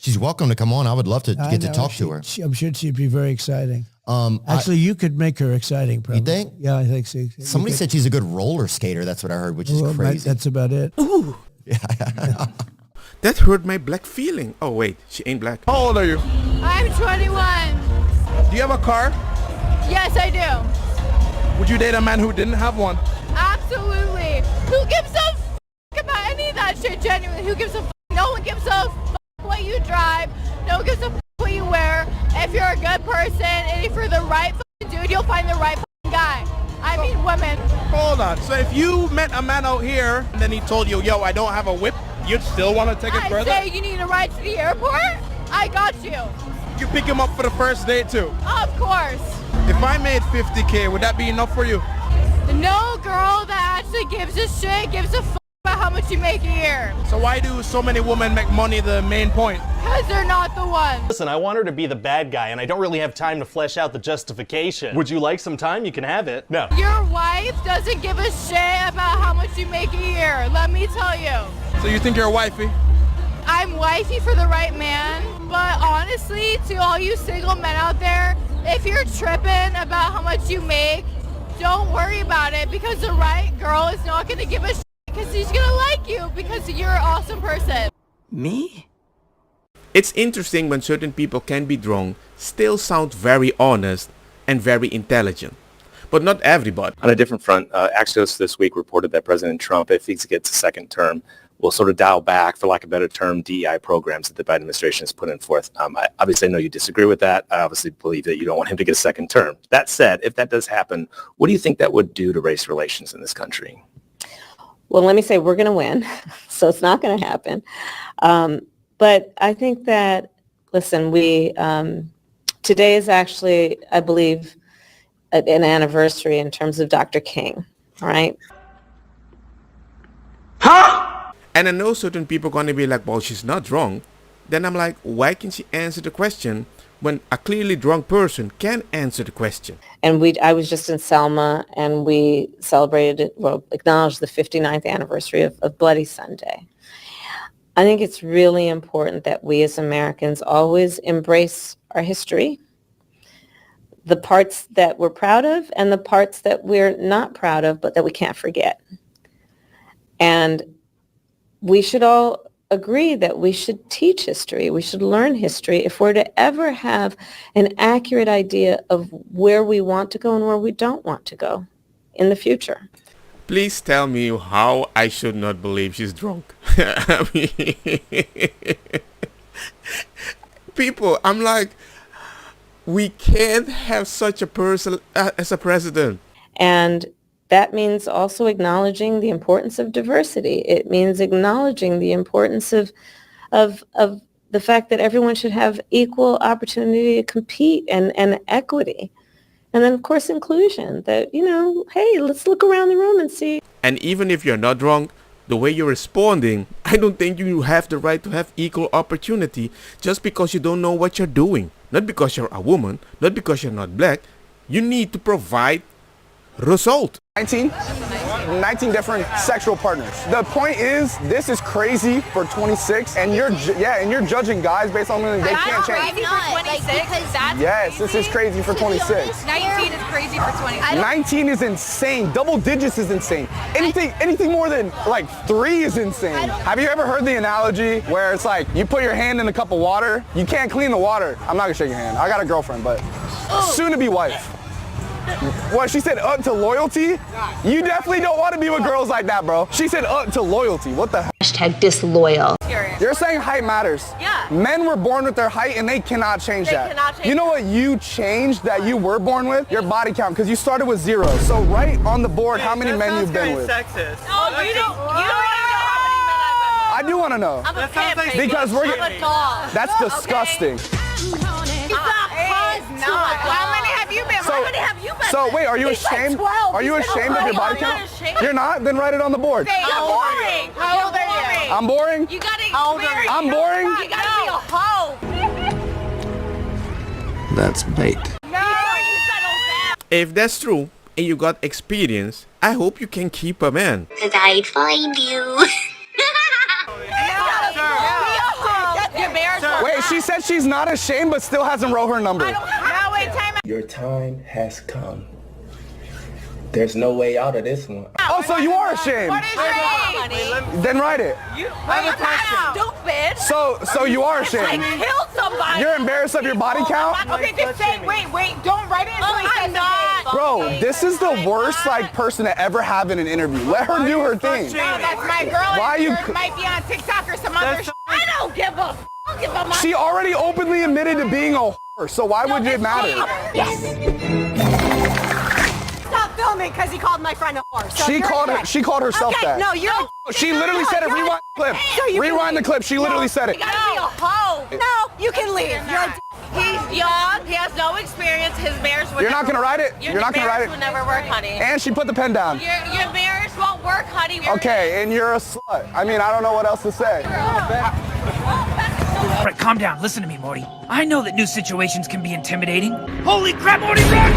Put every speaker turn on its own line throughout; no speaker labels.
She's welcome to come on. I would love to get to talk to her.
I'm sure she'd be very exciting. Actually, you could make her exciting, probably.
You think?
Yeah, I think so.
Somebody said she's a good roller skater. That's what I heard, which is crazy.
That's about it.
Ooh.
Yeah.
That hurt my black feeling. Oh, wait. She ain't black. How old are you?
I'm 21.
Do you have a car?
Yes, I do.
Would you date a man who didn't have one?
Absolutely. Who gives a f*** about any of that shit, genuinely? Who gives a f***? No one gives a f*** what you drive. No one gives a f*** what you wear. If you're a good person and if you're the right dude, you'll find the right guy. I mean women.
Hold on. So if you met a man out here and then he told you, yo, I don't have a whip, you'd still want to take it further?
I say you need a ride to the airport? I got you.
You pick him up for the first date too?
Of course.
If I made 50K, would that be enough for you?
No girl that actually gives a shit gives a f*** about how much you make a year.
So why do so many women make money the main point?
Because they're not the ones.
Listen, I want her to be the bad guy, and I don't really have time to flesh out the justification. Would you like some time? You can have it. No.
Your wife doesn't give a shit about how much you make a year, let me tell you.
So you think you're wifey?
I'm wifey for the right man, but honestly, to all you single men out there, if you're tripping about how much you make, don't worry about it, because the right girl is not going to give a shit because she's going to like you because you're an awesome person.
Me? It's interesting when certain people can be drunk, still sound very honest and very intelligent. But not everybody.
On a different front, Axios this week reported that President Trump, if he gets a second term, will sort of dial back, for lack of a better term, DEI programs that the Biden administration has put in forth. I obviously know you disagree with that. I obviously believe that you don't want him to get a second term. That said, if that does happen, what do you think that would do to race relations in this country?
Well, let me say we're going to win, so it's not going to happen. But I think that, listen, today is actually, I believe, an anniversary in terms of Dr. King, all right?
And I know certain people are going to be like, well, she's not drunk. Then I'm like, why can't she answer the question when a clearly drunk person can answer the question?
And I was just in Selma, and we celebrated, acknowledged the 59th anniversary of Bloody Sunday. I think it's really important that we as Americans always embrace our history, the parts that we're proud of and the parts that we're not proud of, but that we can't forget. And we should all agree that we should teach history. We should learn history if we're to ever have an accurate idea of where we want to go and where we don't want to go in the future.
Please tell me how I should not believe she's drunk. I mean, people, I'm like, we can't have such a person as a president.
And that means also acknowledging the importance of diversity. It means acknowledging the importance of the fact that everyone should have equal opportunity to compete and equity. And then, of course, inclusion, that, hey, let's look around the room and see.
And even if you're not drunk, the way you're responding, I don't think you have the right to have equal opportunity just because you don't know what you're doing. Not because you're a woman, not because you're not black. You need to provide result.
19 different sexual partners. The point is, this is crazy for 26, and you're judging guys based on when they can't change.
Crazy for 26?
Yes, this is crazy for 26.
19 is crazy for 26.
19 is insane. Double digits is insane. Anything more than like 3 is insane. Have you ever heard the analogy where it's like you put your hand in a cup of water, you can't clean the water? I'm not gonna shake your hand. I got a girlfriend, but soon to be wife. What, she said to loyalty? You definitely don't want to be with girls like that, bro. She said to loyalty. What the heck?
Hashtag disloyal.
You're saying height matters.
Yeah.
Men were born with their height and they cannot change that. You know what you changed that you were born with? Your body count, because you started with 0. So right on the board, how many men you've been with.
Sexist. Oh, you don't know how many men I've been with.
I do want to know.
I'm a pimp.
Because we're
I'm a dog.
That's disgusting.
How many have you been? How many have you been?
So wait, are you ashamed? Are you ashamed of your body count? You're not? Then write it on the board.
How boring. How old are you?
I'm boring?
You gotta experience.
I'm boring?
You gotta be a hoe.
That's bait.
No, you settle down.
If that's true and you got experience, I hope you can keep a man.
Cause I'd find you.
You're embarrassed.
Wait, she said she's not ashamed, but still hasn't wrote her number.
Now wait, time out.
Your time has come. There's no way out of this one.
Oh, so you are ashamed.
What is shame?
Then write it.
I have a question. Stupid.
So you are ashamed.
Killed somebody.
You're embarrassed of your body count?
Okay, just say, wait, don't write it until he says not.
Bro, this is the worst like person to ever have in an interview. Let her do her thing.
No, that's my girl.
Why you?
Might be on TikTok or some other. I don't give a. Give a my.
She already openly admitted to being a whore, so why would it matter?
Yes. Stop filming because he called my friend a whore. So
She called herself that.
No, you're.
She literally said it. Rewind the clip. Rewind the clip. She literally said it.
You gotta be a hoe. No, you can leave. He's young. He has no experience. His marriage would.
You're not gonna write it. You're not gonna write it.
Would never work, honey.
And she put the pen down.
Your marriage won't work, honey.
Okay, and you're a slut. I mean, I don't know what else to say.
All right, calm down. Listen to me, Morty. I know that new situations can be intimidating. Holy crap, Morty, run!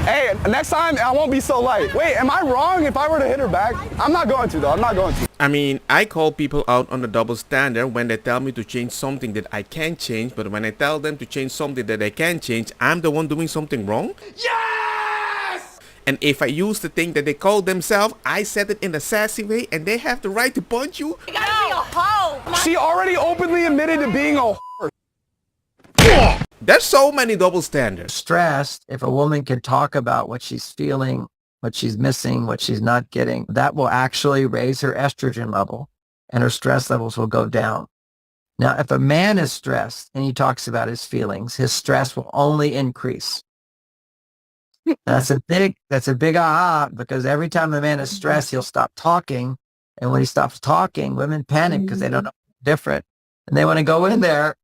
Hey, next time I won't be so light. Wait, am I wrong if I were to hit her back? I'm not going to though. I'm not going to.
I mean, I call people out on the double standard when they tell me to change something that I can't change, but when I tell them to change something that they can change, I'm the one doing something wrong? Yes! And if I use the thing that they call themselves, I said it in a sassy way, and they have the right to punch you?
You gotta be a hoe.
She already openly admitted to being a whore.
There's so many double standards.
Stressed, if a woman can talk about what she's feeling, what she's missing, what she's not getting, that will actually raise her estrogen level and her stress levels will go down. Now, if a man is stressed and he talks about his feelings, his stress will only increase. That's a big aha, because every time a man is stressed, he'll stop talking. And when he stops talking, women panic because they don't know different. And they want to go in there.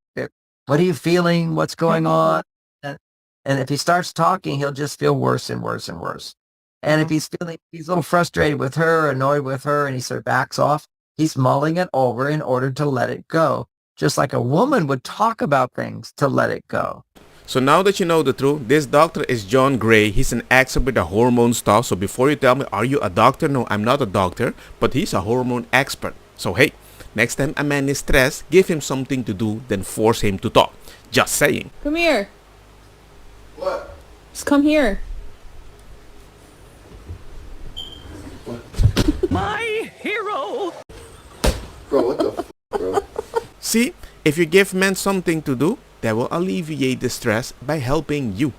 What are you feeling? What's going on? And if he starts talking, he'll just feel worse and worse and worse. And if he's a little frustrated with her, annoyed with her, and he sort of backs off, he's mulling it over in order to let it go. Just like a woman would talk about things to let it go.
So now that you know the truth, this doctor is John Gray. He's an expert with the hormone stuff. So before you tell me, are you a doctor? No, I'm not a doctor, but he's a hormone expert. So hey, next time a man is stressed, give him something to do, then force him to talk. Just saying.
Come here.
What?
Just come here.
What?
My hero!
Bro, what the f***, bro?
See, if you give men something to do, that will alleviate the stress by helping you.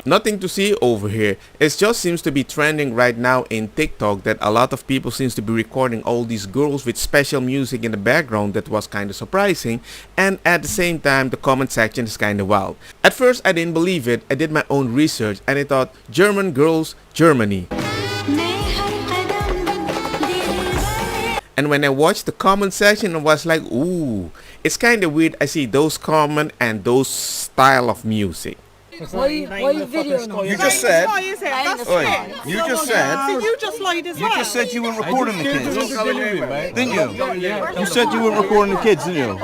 Nothing to see over here. It just seems to be trending right now in TikTok that a lot of people seems to be recording all these girls with special music in the background. That was kind of surprising, and at the same time the comment section is kind of wild. At first I didn't believe it. I did my own research and I thought, German girls, Germany. And when I watched the comment section, I was like, ooh, it's kind of weird. I see those comment and those style of music.
Why you videoing?
You just said.
You just lied as well.
You just said you weren't recording the kids. Didn't you? You said you weren't recording the kids, didn't you?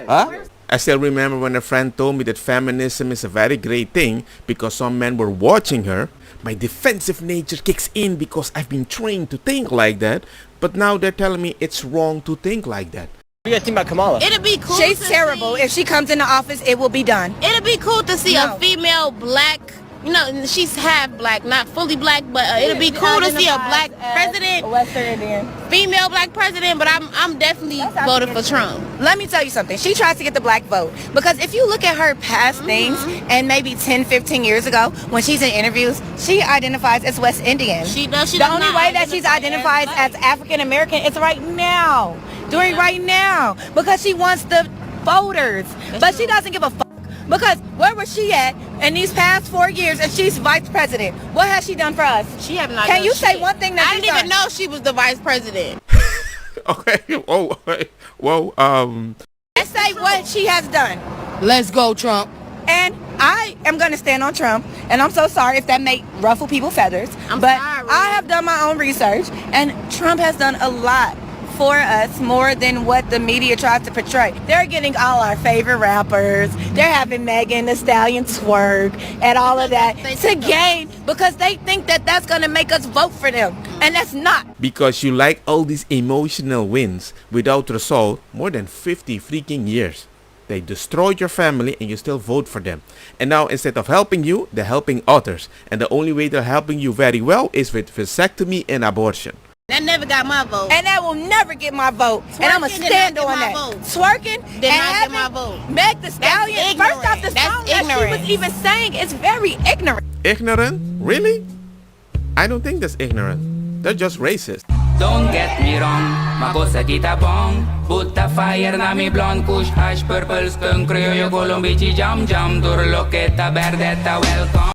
Huh?
I still remember when a friend told me that feminism is a very great thing because some men were watching her. My defensive nature kicks in because I've been trained to think like that. But now they're telling me it's wrong to think like that.
What do you think about Kamala?
It'll be cool.
She's terrible. If she comes into office, it will be done.
It'll be cool to see a female black, you know, she's half black, not fully black, but it'll be cool to see a black president,
Western Indian,
female black president, but I'm definitely voting for Trump.
Let me tell you something. She tries to get the black vote because if you look at her past things and maybe 10, 15 years ago when she's in interviews, she identifies as West Indian.
She does.
The only way that she's identified as African American is right now. Doing right now because she wants the voters, but she doesn't give a fuck because where was she at in these past 4 years and she's vice president? What has she done for us?
She have not.
Can you say one thing that
I didn't even know she was the vice president?
Okay. Whoa.
Let's say what she has done.
Let's go, Trump.
And I am going to stand on Trump, and I'm so sorry if that may ruffle people's feathers, but
sorry.
I have done my own research, and Trump has done a lot for us, more than what the media tries to portray. They're getting all our favorite rappers. They're having Megan Thee Stallion twerk and all of that to gain. because they think that that's going to make us vote for them. And that's not.
Because you like all these emotional wins without result more than 50 freaking years. They destroyed your family and you still vote for them. And now instead of helping you, they're helping others. And the only way they're helping you very well is with vasectomy and abortion.
That never got my vote.
And that will never get my vote.
Twerking
and I'm going to stand on that. Twerking
did
and
not get my vote.
Meg the Stallion. First off, the song that she was even saying is very ignorant.
Ignorant? Really? I don't think that's ignorant. They're just racist.
Don't get me wrong, makosa kita bong. Put the fire na mi blonde kush hash purple skunk criollo colombici jam jam. Turloqueta verdeta welcome.